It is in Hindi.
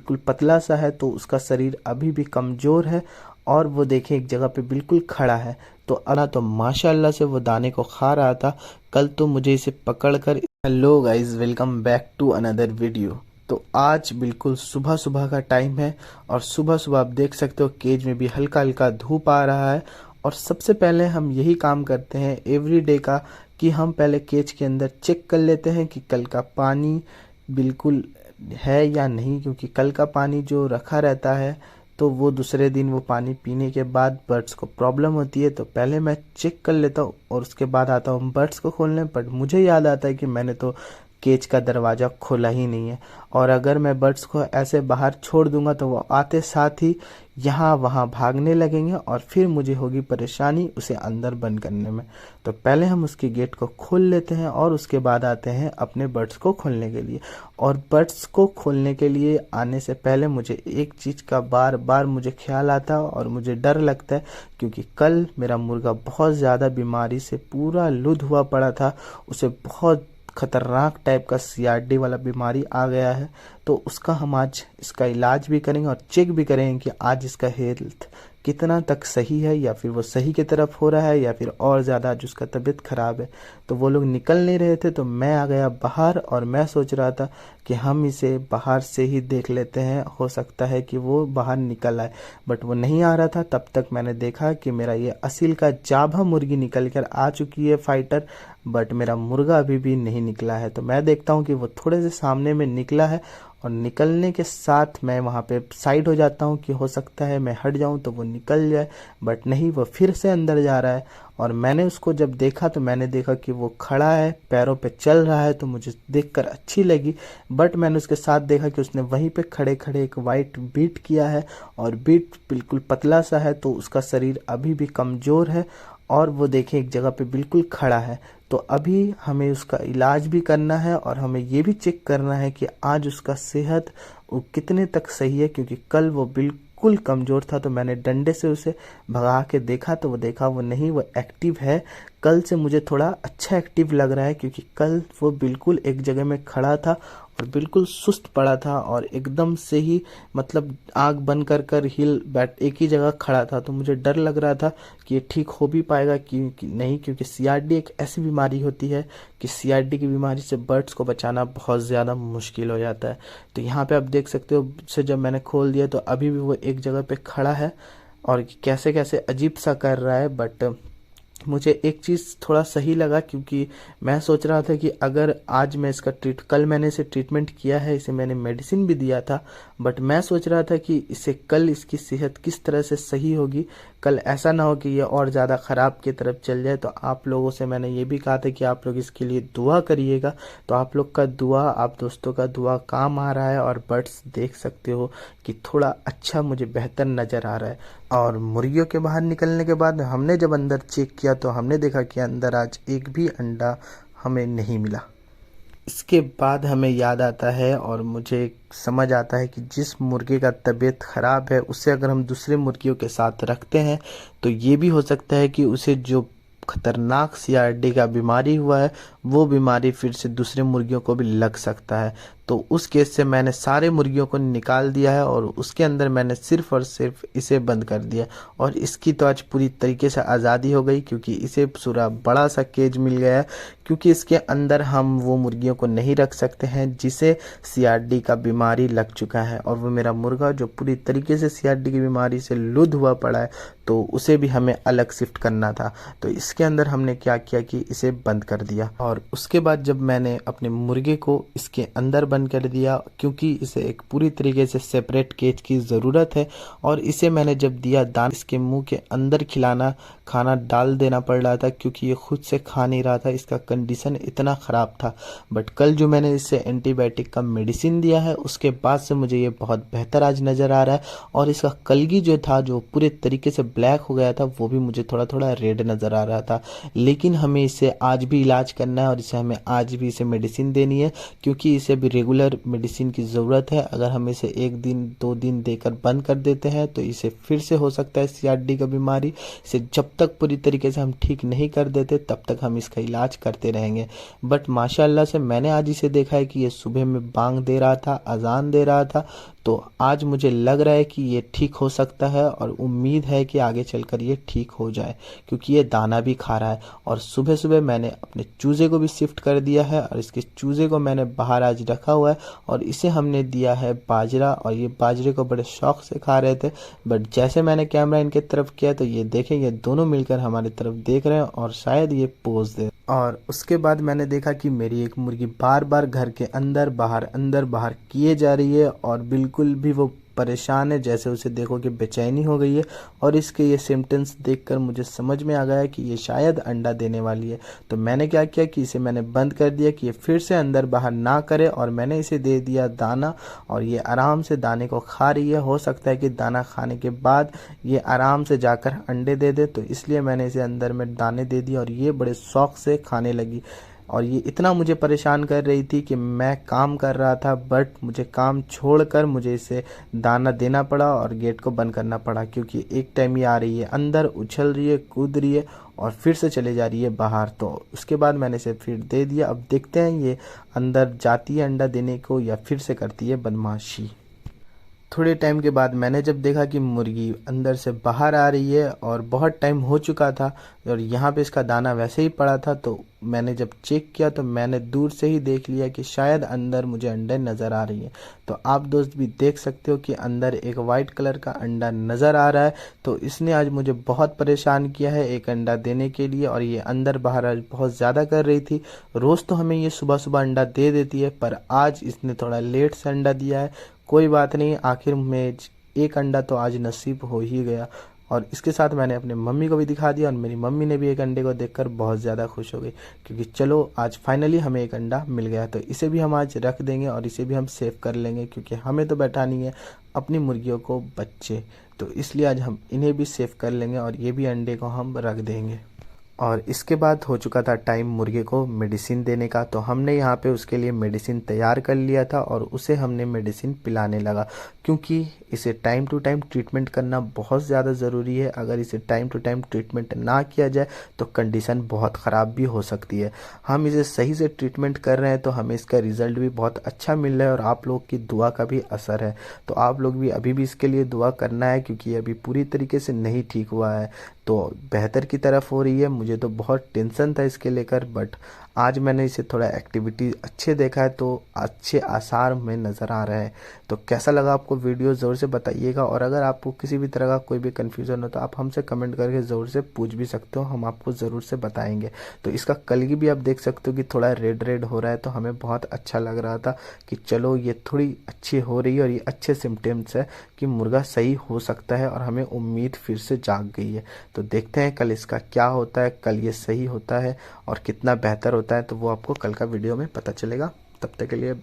बिल्कुल पतला सा है, तो उसका शरीर अभी भी कमज़ोर है और वो देखें एक जगह पे बिल्कुल खड़ा है। तो तो माशाल्लाह से वो दाने को खा रहा था। कल तो मुझे इसे पकड़कर hello guys, welcome back to another video. तो आज बिल्कुल सुबह सुबह का टाइम है और सुबह सुबह आप देख सकते हो केज में भी हल्का हल्का धूप आ रहा है। और सबसे पहले हम यही काम करते हैं एवरीडे का कि हम पहले केज के अंदर चेक कर लेते हैं कि कल का पानी बिल्कुल है या नहीं, क्योंकि कल का पानी जो रखा रहता है तो वो दूसरे दिन वो पानी पीने के बाद बर्ड्स को प्रॉब्लम होती है। तो पहले मैं चेक कर लेता हूँ और उसके बाद आता हूँ बर्ड्स को खोलने। बट मुझे याद आता है कि मैंने तो केज का दरवाज़ा खोला ही नहीं है, और अगर मैं बर्ड्स को ऐसे बाहर छोड़ दूंगा तो वो आते साथ ही यहाँ वहाँ भागने लगेंगे और फिर मुझे होगी परेशानी उसे अंदर बंद करने में। तो पहले हम उसके गेट को खोल लेते हैं और उसके बाद आते हैं अपने बर्ड्स को खोलने के लिए। और बर्ड्स को खोलने के लिए आने से पहले मुझे एक चीज़ का बार बार मुझे ख्याल आता है और मुझे डर लगता है, क्योंकि कल मेरा मुर्गा बहुत ज़्यादा बीमारी से पूरा लुध हुआ पड़ा था। उसे बहुत खतरनाक टाइप का CRD वाला बीमारी आ गया है। तो उसका हम आज इसका इलाज भी करेंगे और चेक भी करेंगे कि आज इसका हेल्थ कितना तक सही है, या फिर वो सही की तरफ हो रहा है, या फिर और ज़्यादा आज उसका तबीयत ख़राब है। तो वो लोग निकल नहीं रहे थे, तो मैं आ गया बाहर और मैं सोच रहा था कि हम इसे बाहर से ही देख लेते हैं, हो सकता है कि वो बाहर निकल आए। बट वो नहीं आ रहा था। तब तक मैंने देखा कि मेरा ये असील का जाभा मुर्गी निकल कर आ चुकी है फाइटर, बट मेरा मुर्गा अभी भी नहीं निकला है। तो मैं देखता हूँ कि वो थोड़े से सामने में निकला है और निकलने के साथ मैं वहाँ पे साइड हो जाता हूँ कि हो सकता है मैं हट जाऊँ तो वो निकल जाए। बट नहीं, वो फिर से अंदर जा रहा है। और मैंने उसको जब देखा तो मैंने देखा कि वो खड़ा है, पैरों पे चल रहा है, तो मुझे देखकर अच्छी लगी। बट मैंने उसके साथ देखा कि उसने वहीं पे खड़े खड़े एक वाइट बीट किया है, और बीट बिल्कुल पतला सा है, तो उसका शरीर अभी भी कमज़ोर है और वो देखें एक जगह पे बिल्कुल खड़ा है। तो अभी हमें उसका इलाज भी करना है और हमें ये भी चेक करना है कि आज उसका सेहत वो कितने तक सही है, क्योंकि कल वो बिल्कुल कमज़ोर था। तो मैंने डंडे से उसे भगा के देखा तो वो देखा वो नहीं, वो एक्टिव है। कल से मुझे थोड़ा अच्छा एक्टिव लग रहा है, क्योंकि कल वो बिल्कुल एक जगह में खड़ा था और बिल्कुल सुस्त पड़ा था और एकदम से ही मतलब आँख बंद कर कर हिल बैठ एक ही जगह खड़ा था। तो मुझे डर लग रहा था कि ये ठीक हो भी पाएगा कि नहीं, क्योंकि CRD एक ऐसी बीमारी होती है कि CRD की बीमारी से बर्ड्स को बचाना बहुत ज़्यादा मुश्किल हो जाता है। तो यहाँ पे आप देख सकते हो उसे जब मैंने खोल दिया तो अभी भी वो एक जगह पे खड़ा है और कैसे कैसे अजीब सा कर रहा है। बट मुझे एक चीज़ थोड़ा सही लगा, क्योंकि मैं सोच रहा था कि अगर आज मैं इसका कल मैंने इसे ट्रीटमेंट किया है, इसे मैंने मेडिसिन भी दिया था, बट मैं सोच रहा था कि इसे कल इसकी सेहत किस तरह से सही होगी। कल ऐसा ना हो कि ये और ज़्यादा ख़राब की तरफ चल जाए। तो आप लोगों से मैंने ये भी कहा था कि आप लोग इसके लिए दुआ करिएगा। तो आप लोग का दुआ, आप दोस्तों का दुआ काम आ रहा है और बर्ड्स देख सकते हो कि थोड़ा अच्छा मुझे बेहतर नज़र आ रहा है। और मुर्गियों के बाहर निकलने के बाद हमने जब अंदर चेक किया तो हमने देखा कि अंदर आज एक भी अंडा हमें नहीं मिला। इसके बाद हमें याद आता है और मुझे समझ आता है कि जिस मुर्गे का तबीयत ख़राब है उसे अगर हम दूसरे मुर्गियों के साथ रखते हैं तो ये भी हो सकता है कि उसे जो खतरनाक CRD का बीमारी हुआ है वो बीमारी फिर से दूसरे मुर्गियों को भी लग सकता है। तो उस केस से मैंने सारे मुर्गियों को निकाल दिया है और उसके अंदर मैंने सिर्फ और सिर्फ इसे बंद कर दिया। और इसकी तो आज पूरी तरीके से आज़ादी हो गई, क्योंकि इसे पूरा बड़ा सा केज मिल गया है। क्योंकि इसके अंदर हम वो मुर्गियों को नहीं रख सकते हैं जिसे CRD का बीमारी लग चुका है, और वो मेरा मुर्गा जो पूरी तरीके से CRD की बीमारी से लुध हुआ पड़ा है, तो उसे भी हमें अलग शिफ्ट करना था। तो इसके अंदर हमने क्या किया कि इसे बंद कर दिया। और उसके बाद जब मैंने अपने मुर्गे को इसके अंदर बंद कर दिया, क्योंकि इसे एक पूरी तरीके से सेपरेट केज की ज़रूरत है, और इसे मैंने जब दिया दाना इसके मुंह के अंदर खाना डाल देना पड़ रहा था, क्योंकि ये खुद से खा नहीं रहा था, इसका कंडीशन इतना ख़राब था। बट कल जो मैंने इसे एंटीबायोटिक का मेडिसिन दिया है उसके बाद से मुझे ये बहुत बेहतर आज नज़र आ रहा है। और इसका कलगी जो था जो पूरे तरीके से ब्लैक हो गया था वो भी मुझे थोड़ा थोड़ा रेड नज़र आ रहा था। लेकिन हमें इसे आज भी इलाज करना है और इसे हमें आज भी इसे मेडिसिन देनी है, क्योंकि इसे भी रेगुलर मेडिसिन की ज़रूरत है। अगर हम इसे 1 दिन 2 दिन देकर बंद कर देते हैं तो इसे फिर से हो सकता है CRD का बीमारी। इसे जब तक पूरी तरीके से हम ठीक नहीं कर देते तब तक हम इसका इलाज करते रहेंगे। बट माशाल्लाह से मैंने आज इसे देखा है कि ये सुबह में बांग दे रहा था, अजान दे रहा था। तो आज मुझे लग रहा है कि ये ठीक हो सकता है और उम्मीद है कि आगे चलकर ये ठीक हो जाए, क्योंकि ये दाना भी खा रहा है। और सुबह सुबह मैंने अपने चूज़े को भी शिफ्ट कर दिया है और इसके चूज़े को मैंने बाहर आज रखा हुआ है और इसे हमने दिया है बाजरा, और ये बाजरे को बड़े शौक से खा रहे थे। बट जैसे मैंने कैमरा इनके तरफ किया तो ये देखें, ये दोनों मिलकर हमारी तरफ देख रहे हैं और शायद ये पोज दे। और उसके बाद मैंने देखा कि मेरी एक मुर्गी बार बार घर के अंदर बाहर किए जा रही है और बिल्कुल भी वो परेशान है, जैसे उसे देखो कि बेचैनी हो गई है। और इसके ये सिम्टम्स देखकर मुझे समझ में आ गया कि ये शायद अंडा देने वाली है। तो मैंने क्या किया कि इसे मैंने बंद कर दिया कि ये फिर से अंदर बाहर ना करे, और मैंने इसे दे दिया दाना, और ये आराम से दाने को खा रही है। हो सकता है कि दाना खाने के बाद ये आराम से जाकर अंडे दे दे, तो इसलिए मैंने इसे अंदर में दाने दे दिए और ये बड़े शौक से खाने लगी। और ये इतना मुझे परेशान कर रही थी कि मैं काम कर रहा था, बट मुझे काम छोड़कर मुझे इसे दाना देना पड़ा और गेट को बंद करना पड़ा, क्योंकि एक टाइम ये आ रही है अंदर, उछल रही है, कूद रही है और फिर से चले जा रही है बाहर। तो उसके बाद मैंने इसे फिर दे दिया। अब देखते हैं ये अंदर जाती है अंडा देने को या फिर से करती है बदमाशी। थोड़े टाइम के बाद मैंने जब देखा कि मुर्गी अंदर से बाहर आ रही है और बहुत टाइम हो चुका था और यहाँ पे इसका दाना वैसे ही पड़ा था, तो मैंने जब चेक किया तो मैंने दूर से ही देख लिया कि शायद अंदर मुझे अंडे नज़र आ रही हैं। तो आप दोस्त भी देख सकते हो कि अंदर एक वाइट कलर का अंडा नज़र आ रहा है। तो इसने आज मुझे बहुत परेशान किया है एक अंडा देने के लिए, और ये अंदर बाहर आज बहुत ज़्यादा कर रही थी। रोज़ तो हमें ये सुबह सुबह अंडा दे देती है, पर आज इसने थोड़ा लेट से अंडा दिया है। कोई बात नहीं, आखिर में एक अंडा तो आज नसीब हो ही गया। और इसके साथ मैंने अपने मम्मी को भी दिखा दिया और मेरी मम्मी ने भी एक अंडे को देखकर बहुत ज़्यादा खुश हो गई, क्योंकि चलो आज फाइनली हमें एक अंडा मिल गया। तो इसे भी हम आज रख देंगे और इसे भी हम सेव कर लेंगे, क्योंकि हमें तो बैठानी है अपनी मुर्गियों को बच्चे, तो इसलिए आज हम इन्हें भी सेव कर लेंगे और ये भी अंडे को हम रख देंगे। और इसके बाद हो चुका था टाइम मुर्गे को मेडिसिन देने का, तो हमने यहाँ पे उसके लिए मेडिसिन तैयार कर लिया था और उसे हमने मेडिसिन पिलाने लगा, क्योंकि इसे टाइम टू टाइम ट्रीटमेंट करना बहुत ज़्यादा ज़रूरी है। अगर इसे टाइम टू टाइम ट्रीटमेंट ना किया जाए तो कंडीशन बहुत ख़राब भी हो सकती है। हम इसे सही से ट्रीटमेंट कर रहे हैं तो हमें इसका रिज़ल्ट भी बहुत अच्छा मिल रहा है और आप लोग की दुआ का भी असर है। तो आप लोग भी अभी भी इसके लिए दुआ करना है, क्योंकि अभी पूरी तरीके से नहीं ठीक हुआ है, तो बेहतर की तरफ हो रही है। मुझे तो बहुत टेंशन था इसके लेकर, बट आज मैंने इसे थोड़ा एक्टिविटी अच्छे देखा है तो अच्छे आसार में नज़र आ रहे हैं। तो कैसा लगा आपको वीडियो ज़रूर से बताइएगा, और अगर आपको किसी भी तरह का कोई भी कन्फ्यूज़न हो तो आप हमसे कमेंट करके ज़रूर से पूछ भी सकते हो, हम आपको ज़रूर से बताएंगे। तो इसका कलगी भी आप देख सकते हो कि थोड़ा रेड रेड हो रहा है, तो हमें बहुत अच्छा लग रहा था कि चलो ये थोड़ी अच्छी हो रही है और ये अच्छे सिम्टम्स है कि मुर्गा सही हो सकता है, और हमें उम्मीद फिर से जाग गई है। तो देखते हैं कल इसका क्या होता है, कल ये सही होता है और कितना बेहतर होता है, तो वो आपको कल का वीडियो में पता चलेगा। तब तक के लिए